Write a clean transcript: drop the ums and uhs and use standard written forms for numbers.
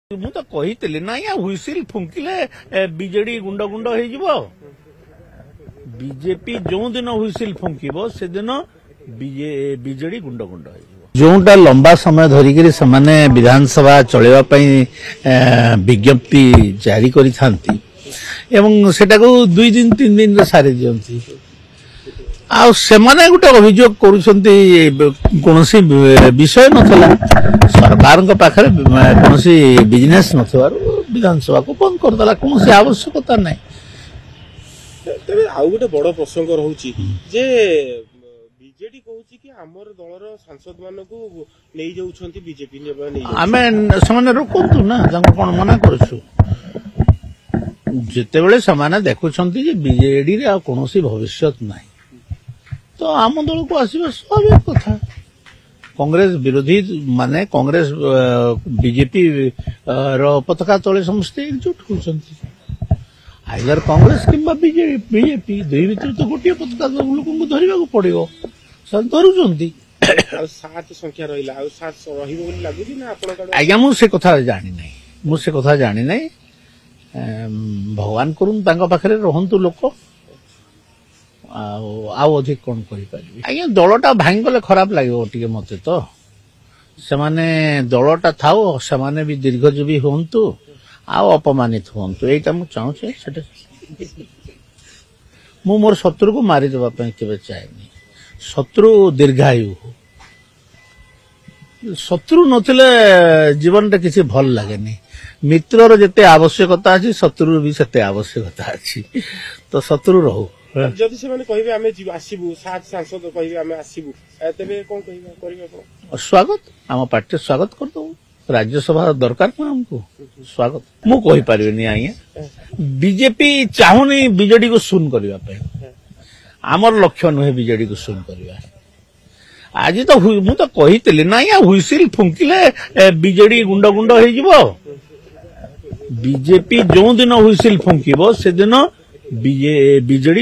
ମୁଁ ତ କହିଥିଲି ନା ଆଜ୍ଞା ହୁଇସିଲ ଫୁଙ୍କିଲେ ବିଜେଡି ଗୁଣ୍ଡ ଗୁଣ୍ଡ ହେଇଯିବ। ବିଜେପି ଯୋଉଦିନ ହୁଇସିଲ ଫୁଙ୍କିବ ସେଦିନ ବିଜେଡି ଗୁଣ୍ଡ ଗୁଣ୍ଡ ହେଇଯିବ। ଯୋଉଟା ଲମ୍ବା ସମୟ ଧରିକିରି ସେମାନେ ବିଧାନସଭା ଚଳେଇବା ପାଇଁ ବିଜ୍ଞପ୍ତି ଜାରି କରିଥାନ୍ତି ଏବଂ ସେଟାକୁ 2 ଦିନ 3 ଦିନରେ ସାରି ଦିଅନ୍ତି। ଆଉ ସେମାନେ ଗୋଟେ ଅଭିଯୋଗ କରୁଛନ୍ତି କୌଣସି ବିଷୟ ନଥିଲା, ସରକାରଙ୍କ ପାଖରେ କୌଣସି ବିଜନେସ ନଥିବାରୁ ବିଧାନସଭାକୁ ବନ୍ଦ କରିଦେଲା, କୌଣସି ଆବଶ୍ୟକତା ନାହିଁ। ତେବେ ଆଉ ଗୋଟେ ବଡ ପ୍ରସଙ୍ଗ ରହୁଛି ଯେ ବିଜେଡି କହୁଛି କି ଆମର ଦଳର ସାଂସଦ ମାନଙ୍କୁ ନେଇ ଯାଉଛନ୍ତି ବିଜେପି ଆମେ ସେମାନେ ରୋକନ୍ତୁ ନା, ତାଙ୍କୁ କଣ ମନା କରୁଛୁ। ଯେତେବେଳେ ସେମାନେ ଦେଖୁଛନ୍ତି ଯେ ବିଜେଡିରେ ଆଉ କୌଣସି ଭବିଷ୍ୟତ ନାହିଁ ତ ଆମ ଦଳକୁ ଆସିବା ସ୍ୱାଭାବିକ କଥା। କଂଗ୍ରେସ ବିରୋଧୀ ମାନେ କଂଗ୍ରେସ ବିଜେପି ର ପତାକା ତଳେ ସମସ୍ତେ ଏକଜୁଟ ହେଉଛନ୍ତି। ଆଇଦର କଂଗ୍ରେସ କିମ୍ବା ବିଜେପି ଦୁଇ ଭିତରୁ ତ ଗୋଟିଏ ପତାକା ଲୋକଙ୍କୁ ଧରିବାକୁ ପଡିବ, ସେମାନେ ଧରୁଛନ୍ତି। ସଂଖ୍ୟା ରହିଲା ଆଉ ରହିବ ବୋଲି ଲାଗୁଛି ନା ଆପଣଙ୍କ? ଆଜ୍ଞା ମୁଁ ସେ କଥା ଜାଣିନାହିଁ। ଭଗବାନ କରୁନ୍ ତାଙ୍କ ପାଖରେ ରହନ୍ତୁ ଲୋକ, ଆଉ ଅଧିକ କଣ କରିପାରିବି। ଆଜ୍ଞା ଦଳଟା ଭାଙ୍ଗିଗଲେ ଖରାପ ଲାଗିବ ଟିକେ ମତେ। ତ ସେମାନେ ଦଳଟା ଥାଉ, ସେମାନେ ବି ଦୀର୍ଘଜୀବୀ ହୁଅନ୍ତୁ ଆଉ ଅପମାନିତ ହୁଅନ୍ତୁ, ଏଇଟା ମୁଁ ଚାହୁଁଛି। ସେଟା ମୁଁ ମୋର ଶତ୍ରୁକୁ ମାରିଦେବା ପାଇଁ କେବେ ଚାହେଁନି। ଶତ୍ରୁ ଦୀର୍ଘାୟୁ, ଶତ୍ରୁ ନଥିଲେ ଜୀବନଟା କିଛି ଭଲ ଲାଗେନି। ମିତ୍ରର ଯେତେ ଆବଶ୍ୟକତା ଅଛି ଶତ୍ରୁର ବି ସେତେ ଆବଶ୍ୟକତା ଅଛି, ତ ଶତ୍ରୁ ରହୁ। ଯଦି ସେମାନେ କହିବେ ଆମେ ଆସିବୁ, ସାଂସଦ କହିବେ ଆମେ ଆସିବୁ, ତେବେ କଣ କରିବେ ଆପଣ? ସ୍ୱାଗତ, ଆମ ପାର୍ଟିରେ ସ୍ୱାଗତ କରିଦେବୁ। ରାଜ୍ୟସଭା ଦରକାର ନା ଆମକୁ, ସ୍ୱାଗତ। ମୁଁ କହିପାରିବିନି ଆଜ୍ଞା। ବିଜେପି ଚାହୁଁନି ବିଜେଡିକୁ ଶୂନ କରିବା ପାଇଁ, ଆମର ଲକ୍ଷ୍ୟ ନୁହେଁ ବିଜେଡିକୁ ଶୂନ କରିବା। ଆଜି ତ ମୁଁ ତ କହିଥିଲି ନା ଆଜ୍ଞା ହୁଇସିଲ ଫୁଙ୍କିଲେ ବିଜେଡି ଗୁଣ୍ଡ ଗୁଣ୍ଡ ହେଇଯିବ। ବିଜେପି ଯୋଉଦିନ ହୁଇସିଲ ଫୁଙ୍କିବ ସେଦିନ ବିଜେଡି